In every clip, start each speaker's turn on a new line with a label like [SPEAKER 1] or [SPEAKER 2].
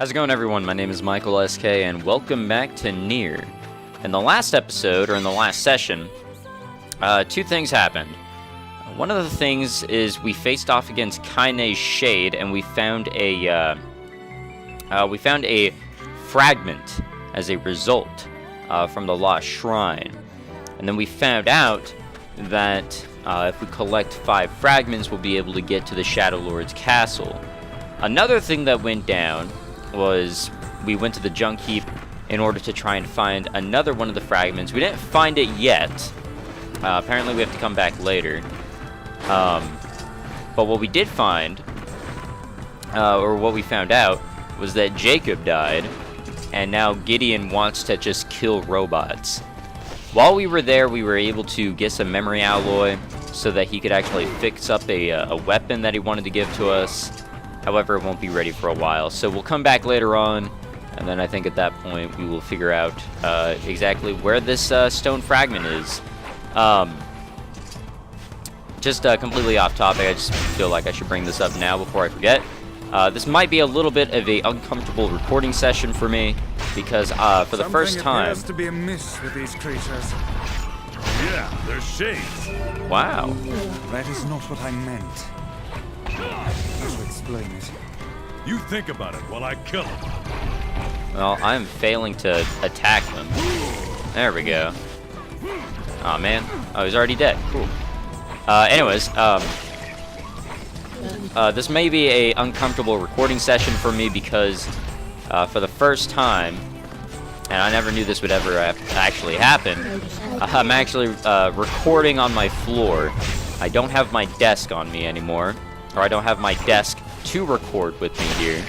[SPEAKER 1] How's it going, everyone? My name is Michael SK, and welcome back to Nier. In the last episode, or in the last session, two things happened. One of the things is we faced off against Kaine's Shade, and we found a fragment as a result from the Lost Shrine. And then we found out that if we collect 5 fragments, we'll be able to get to the Shadow Lord's castle. Another thing that went down was we went to the junk heap in order to try and find another one of the fragments. We didn't find it yet. Apparently we have to come back later. But what we did find, or what we found out, was that Jacob died, and now Gideon wants to just kill robots. While we were there, we were able to get some memory alloy so that he could actually fix up a weapon that he wanted to give to us. However, it won't be ready for a while, so we'll come back later on, and then I think at that point we will figure out exactly where this stone fragment is. Just completely off topic, I just feel like I should bring this up now before I forget. This might be a little bit of an uncomfortable recording session for me, because for the first time...
[SPEAKER 2] Something appears to be amiss with these creatures.
[SPEAKER 3] Yeah, they're shades.
[SPEAKER 1] Wow.
[SPEAKER 2] That is not what I meant. How to explain it?
[SPEAKER 3] You think about it while I kill him.
[SPEAKER 1] Well, I'm failing to attack them. There we go. Aw, man. Oh, he's already dead. Cool. Anyways, this may be a uncomfortable recording session for me because for the first time, and I never knew this would ever actually happen, I'm actually recording on my floor. I don't have my desk on me anymore, or I don't have my desk to record with me here,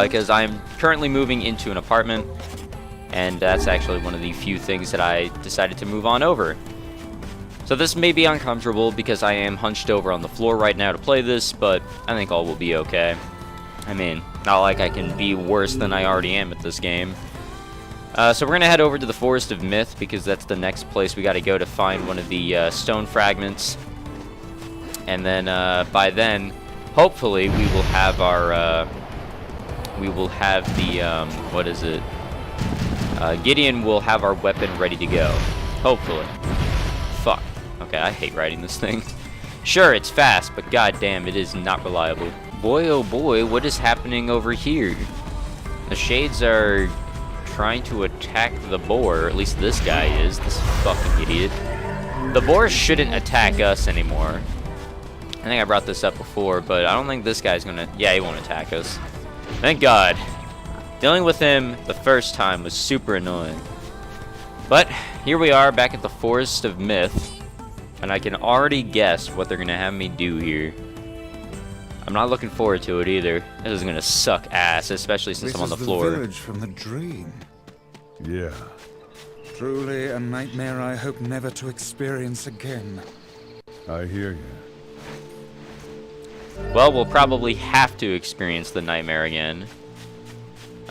[SPEAKER 1] because I'm currently moving into an apartment, and that's actually one of the few things that I decided to move on over. So this may be uncomfortable because I am hunched over on the floor right now to play this, but I think all will be okay. I mean, not like I can be worse than I already am at this game. So we're going to head over to the Forest of Myth, because that's the next place we got to go to find one of the stone fragments. And then, by then, hopefully, we will have our, what is it? Gideon will have our weapon ready to go. Hopefully. Fuck. Okay, I hate riding this thing. Sure, it's fast, but goddamn, it is not reliable. Boy, oh boy, what is happening over here? The shades are trying to attack the boar, or at least this guy is, this fucking idiot. The boar shouldn't attack us anymore. I think I brought this up before, but I don't think this guy's gonna... Yeah, he won't attack us. Thank God. Dealing with him the first time was super annoying. But here we are back at the Forest of Myth, and I can already guess what they're gonna have me do here. I'm not looking forward to it either. This is gonna suck ass, especially since I'm on the floor.
[SPEAKER 2] This is the village from the dream.
[SPEAKER 3] Yeah.
[SPEAKER 2] Truly a nightmare I hope never to experience again.
[SPEAKER 3] I hear you.
[SPEAKER 1] Well, we'll probably have to experience the nightmare again.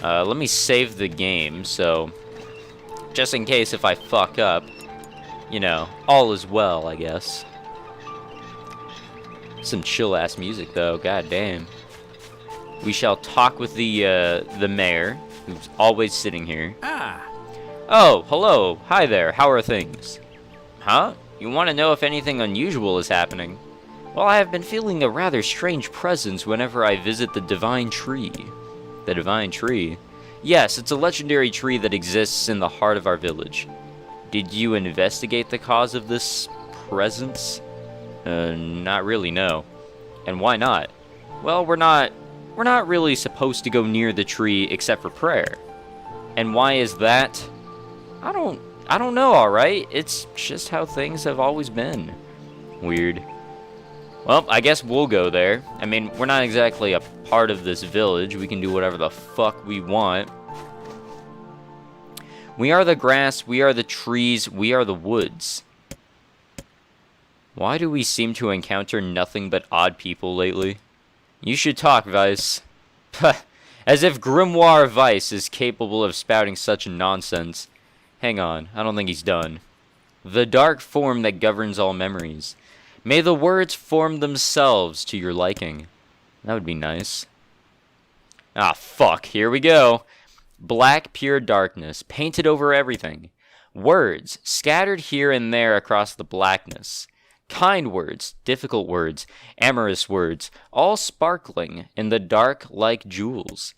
[SPEAKER 1] Let me save the game, so just in case if I fuck up, you know, all is well, I guess. Some chill-ass music, though. God damn. We shall talk with the mayor, who's always sitting here.
[SPEAKER 4] Ah.
[SPEAKER 1] Oh, hello. Hi there. How are things? Huh? You want to know if anything unusual is happening? Well, I have been feeling a rather strange presence whenever I visit the Divine Tree. The Divine Tree? Yes, it's a legendary tree that exists in the heart of our village. Did you investigate the cause of this presence? Not really, no. And why not? Well, we're not really supposed to go near the tree except for prayer. And why is that? I don't know, alright? It's just how things have always been. Weird. Well, I guess we'll go there. I mean, we're not exactly a part of this village. We can do whatever the fuck we want. We are the grass, we are the trees, we are the woods. Why do we seem to encounter nothing but odd people lately? You should talk, Vice. As if Grimoire Vice is capable of spouting such nonsense. Hang on, I don't think he's done. The dark form that governs all memories. May the words form themselves to your liking. That would be nice. Ah, fuck, here we go. Black pure darkness, painted over everything. Words, scattered here and there across the blackness. Kind words, difficult words, amorous words, all sparkling in the dark like jewels.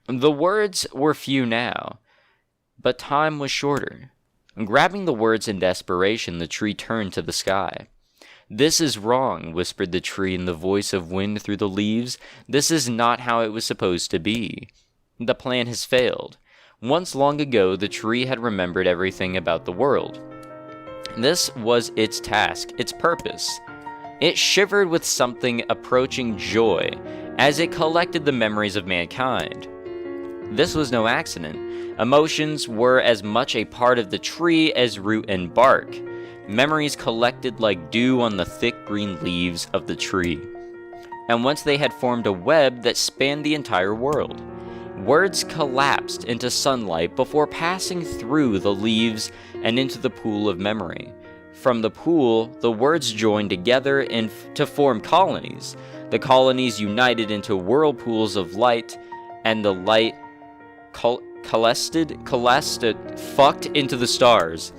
[SPEAKER 1] The words were few now, but time was shorter. Grabbing the words in desperation, the tree turned to the sky. "This is wrong," whispered the tree in the voice of wind through the leaves. "This is not how it was supposed to be. The plan has failed." Once long ago, the tree had remembered everything about the world. This was its task, its purpose. It shivered with something approaching joy as it collected the memories of mankind. This was no accident. Emotions were as much a part of the tree as root and bark. Memories collected like dew on the thick green leaves of the tree. And once they had formed a web that spanned the entire world. Words collapsed into sunlight before passing through the leaves and into the pool of memory. From the pool, the words joined together to form colonies. The colonies united into whirlpools of light, and the light coalesced, fucked into the stars.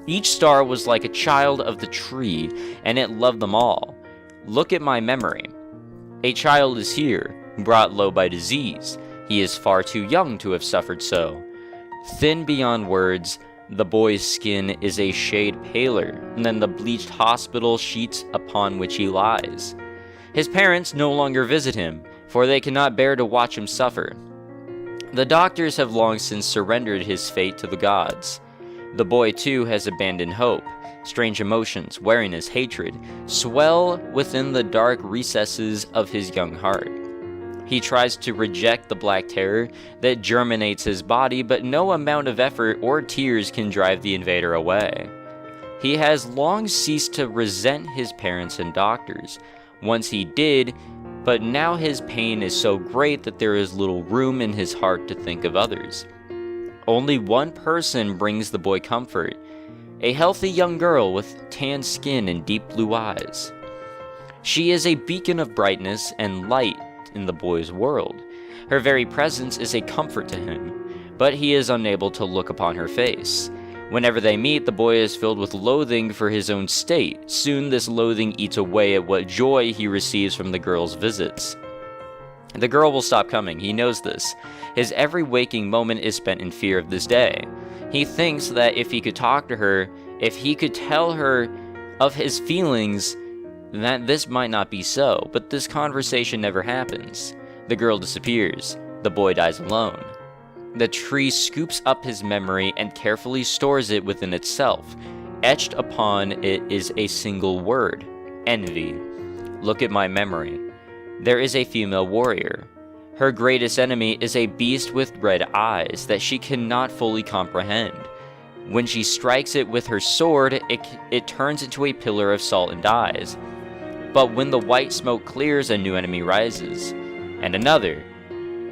[SPEAKER 1] Each star was like a child of the tree, and it loved them all. Look at my memory. A child is here, brought low by disease. He is far too young to have suffered so. Thin beyond words, the boy's skin is a shade paler than the bleached hospital sheets upon which he lies. His parents no longer visit him, for they cannot bear to watch him suffer. The doctors have long since surrendered his fate to the gods. The boy, too, has abandoned hope. Strange emotions, wariness, hatred, swell within the dark recesses of his young heart. He tries to reject the black terror that germinates his body, but no amount of effort or tears can drive the invader away. He has long ceased to resent his parents and doctors. Once he did, but now his pain is so great that there is little room in his heart to think of others. Only one person brings the boy comfort, a healthy young girl with tan skin and deep blue eyes. She is a beacon of brightness and light in the boy's world. Her very presence is a comfort to him, but he is unable to look upon her face. Whenever they meet, the boy is filled with loathing for his own state. Soon this loathing eats away at what joy he receives from the girl's visits. The girl will stop coming, he knows this. His every waking moment is spent in fear of this day. He thinks that if he could talk to her, if he could tell her of his feelings, that this might not be so, but this conversation never happens. The girl disappears. The boy dies alone. The tree scoops up his memory and carefully stores it within itself. Etched upon it is a single word: envy. Look at my memory. There is a female warrior. Her greatest enemy is a beast with red eyes that she cannot fully comprehend. When she strikes it with her sword, it turns into a pillar of salt and dies. But when the white smoke clears, a new enemy rises. And another.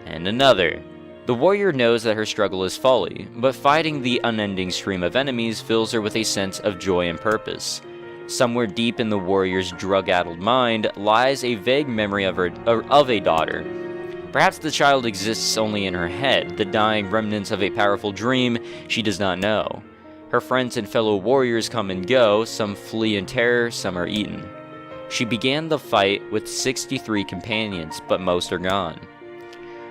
[SPEAKER 1] And another. The warrior knows that her struggle is folly, but fighting the unending stream of enemies fills her with a sense of joy and purpose. Somewhere deep in the warrior's drug-addled mind lies a vague memory of a daughter. Perhaps the child exists only in her head, the dying remnants of a powerful dream she does not know. Her friends and fellow warriors come and go, some flee in terror, some are eaten. She began the fight with 63 companions, but most are gone.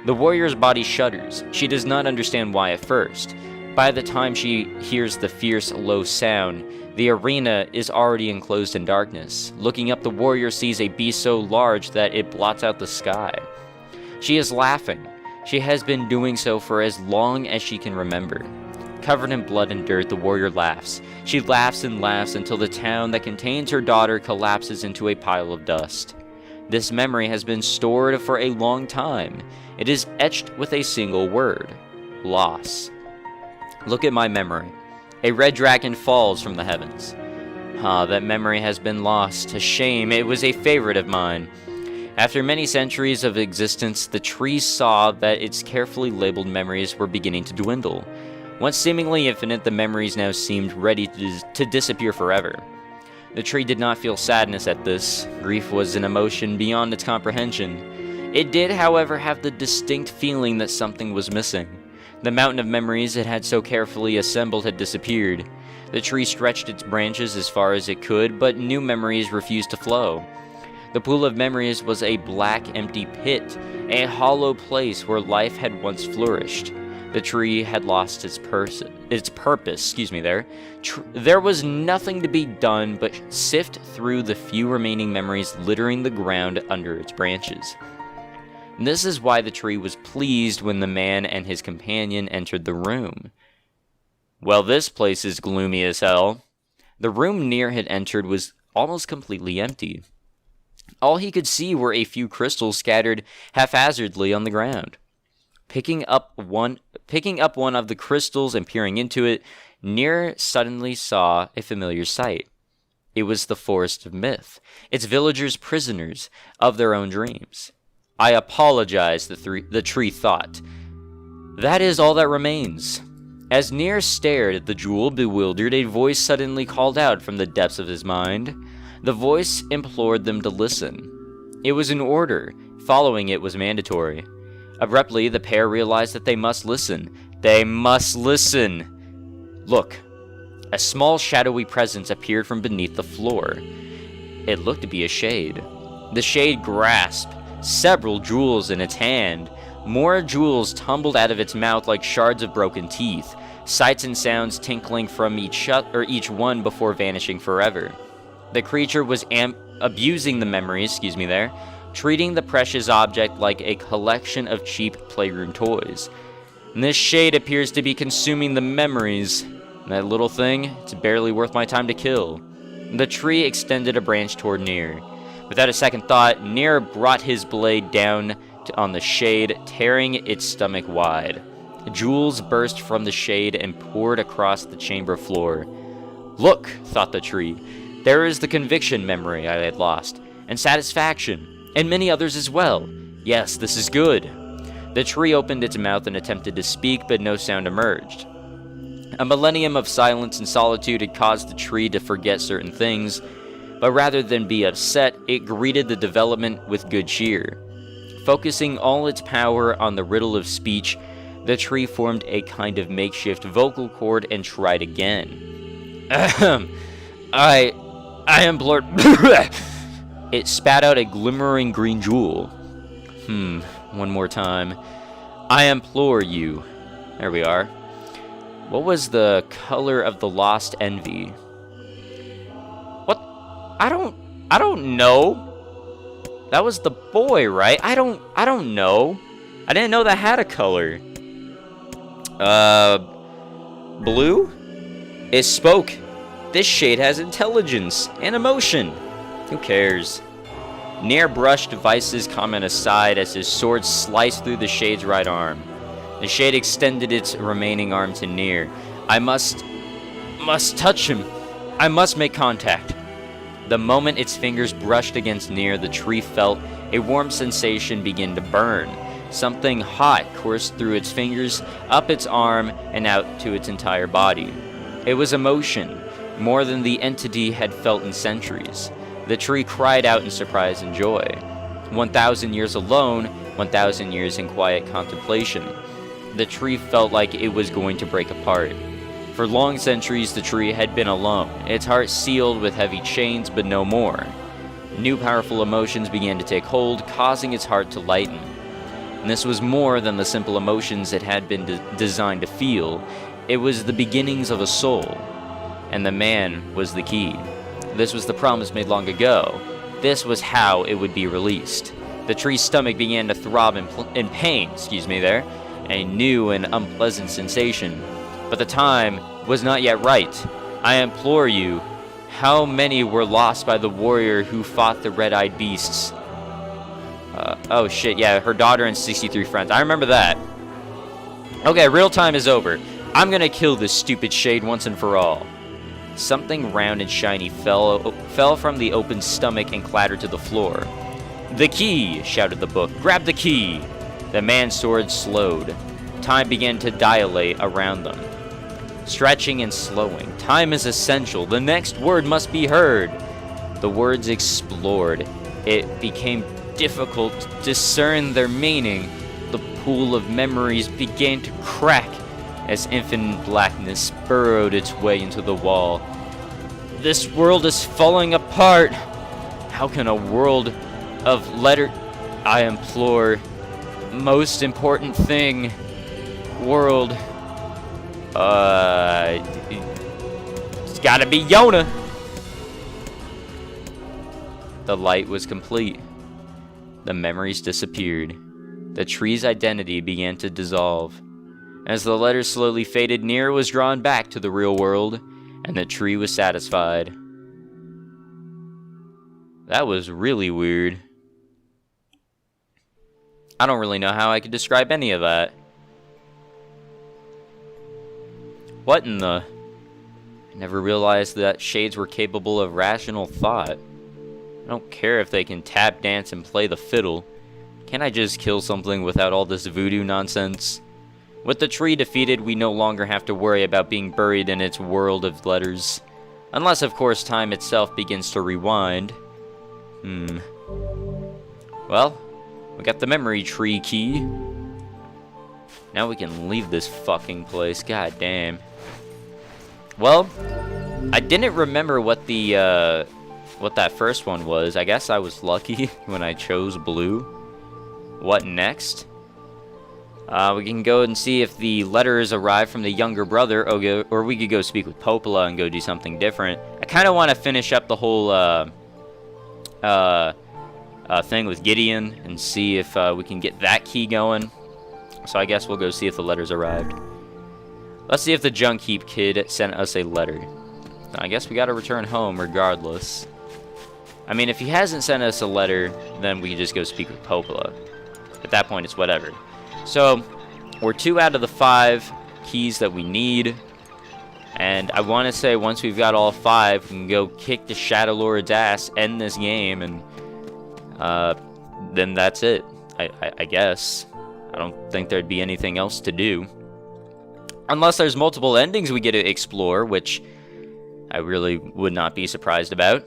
[SPEAKER 1] The warrior's body shudders. She does not understand why at first. By the time she hears the fierce, low sound, the arena is already enclosed in darkness. Looking up, the warrior sees a beast so large that it blots out the sky. She is laughing. She has been doing so for as long as she can remember. Covered in blood and dirt, the warrior laughs. She laughs and laughs until the town that contains her daughter collapses into a pile of dust. This memory has been stored for a long time. It is etched with a single word: loss. Look at my memory. A red dragon falls from the heavens. Ah, that memory has been lost. A shame, it was a favorite of mine. After many centuries of existence, the tree saw that its carefully labeled memories were beginning to dwindle. Once seemingly infinite, the memories now seemed ready to disappear forever. The tree did not feel sadness at this. Grief was an emotion beyond its comprehension. It did, however, have the distinct feeling that something was missing. The mountain of memories it had so carefully assembled had disappeared. The tree stretched its branches as far as it could, but new memories refused to flow. The pool of memories was a black, empty pit, a hollow place where life had once flourished. The tree had lost its purpose. There was nothing to be done but sift through the few remaining memories littering the ground under its branches. And this is why the tree was pleased when the man and his companion entered the room. "Well, this place is gloomy as hell." The room Nier had entered was almost completely empty. All he could see were a few crystals scattered haphazardly on the ground. Picking up one of the crystals and peering into it, Nier suddenly saw a familiar sight. It was the Forest of Myth, its villagers prisoners of their own dreams. "I apologize," the tree thought. "That is all that remains." As Nier stared at the jewel, bewildered, a voice suddenly called out from the depths of his mind. The voice implored them to listen. It was an order. Following it was mandatory. Abruptly, the pair realized that they must listen. They must listen! Look. A small shadowy presence appeared from beneath the floor. It looked to be a shade. The shade grasped several jewels in its hand. More jewels tumbled out of its mouth like shards of broken teeth, sights and sounds tinkling from each one before vanishing forever. The creature was abusing the memories, treating the precious object like a collection of cheap playroom toys. And this shade appears to be consuming the memories. That little thing, it's barely worth my time to kill. The tree extended a branch toward Nier. Without a second thought, Nier brought his blade down on the shade, tearing its stomach wide. Jewels burst from the shade and poured across the chamber floor. "Look," thought the tree, "there is the conviction memory I had lost, and satisfaction, and many others as well. Yes, this is good." The tree opened its mouth and attempted to speak, but no sound emerged. A millennium of silence and solitude had caused the tree to forget certain things, but rather than be upset, it greeted the development with good cheer. Focusing all its power on the riddle of speech, the tree formed a kind of makeshift vocal cord and tried again. "Ahem. I implored..." It spat out a glimmering green jewel. One more time. "I implore you." There we are. What was the color of the lost envy? What? I don't know. That was the boy, right? I don't know. I didn't know that had a color. Blue? It spoke. This shade has intelligence and emotion. Who cares? Nier brushed Vice's comment aside as his sword sliced through the shade's right arm. The shade extended its remaining arm to Nier. "I must touch him. I must make contact." The moment its fingers brushed against Nier, the tree felt a warm sensation begin to burn. Something hot coursed through its fingers, up its arm, and out to its entire body. It was emotion, more than the entity had felt in centuries. The tree cried out in surprise and joy. 1,000 years alone, 1,000 years in quiet contemplation. The tree felt like it was going to break apart. For long centuries, the tree had been alone, its heart sealed with heavy chains, but no more. New powerful emotions began to take hold, causing its heart to lighten. And this was more than the simple emotions it had been designed to feel. It was the beginnings of a soul. And the man was the key. This was the promise made long ago. This was how it would be released. The tree's stomach began to throb in pain, a new and unpleasant sensation. But the time was not yet right. "I implore you, how many were lost by the warrior who fought the red-eyed beasts?" Oh shit, yeah, her daughter and 63 friends. I remember that. Okay, real time is over. I'm gonna kill this stupid shade once and for all. Something round and shiny fell from the open stomach and clattered to the floor. "The key!" shouted the book. "Grab the key!" The man's sword slowed. Time began to dilate around them. Stretching and slowing. Time is essential. The next word must be heard. The words explored. It became difficult to discern their meaning, the pool of memories began to crack as infinite blackness burrowed its way into the wall. This world is falling apart. How can a world of letter... I implore, most important thing, world... It's gotta be Yonah! The light was complete. The memories disappeared. The tree's identity began to dissolve. As the letters slowly faded, Nier was drawn back to the real world, and the tree was satisfied. That was really weird. I don't really know how I could describe any of that. What in the... I never realized that shades were capable of rational thought. I don't care if they can tap dance and play the fiddle. Can't I just kill something without all this voodoo nonsense? With the tree defeated, we no longer have to worry about being buried in its world of letters. Unless, of course, time itself begins to rewind. Well, we got the memory tree key. Now we can leave this fucking place. God damn. Well, I didn't remember what the, what that first one was. I guess I was lucky when I chose blue. What next? We can go and see if the letters arrive from the younger brother, or we could go speak with Popola and go do something different. I kind of want to finish up the whole thing with Gideon and see if we can get that key going. So I guess we'll go see if the letters arrived. Let's see if the junk heap kid sent us a letter. I guess we gotta return home regardless. I mean, if he hasn't sent us a letter, then we can just go speak with Popola. At that point, it's whatever. So, we're 2 out of the 5 keys that we need. And I want to say once we've got all 5, we can go kick the Shadow Lord's ass, end this game, and then that's it, I guess. I don't think there'd be anything else to do. Unless there's multiple endings we get to explore, which I really would not be surprised about.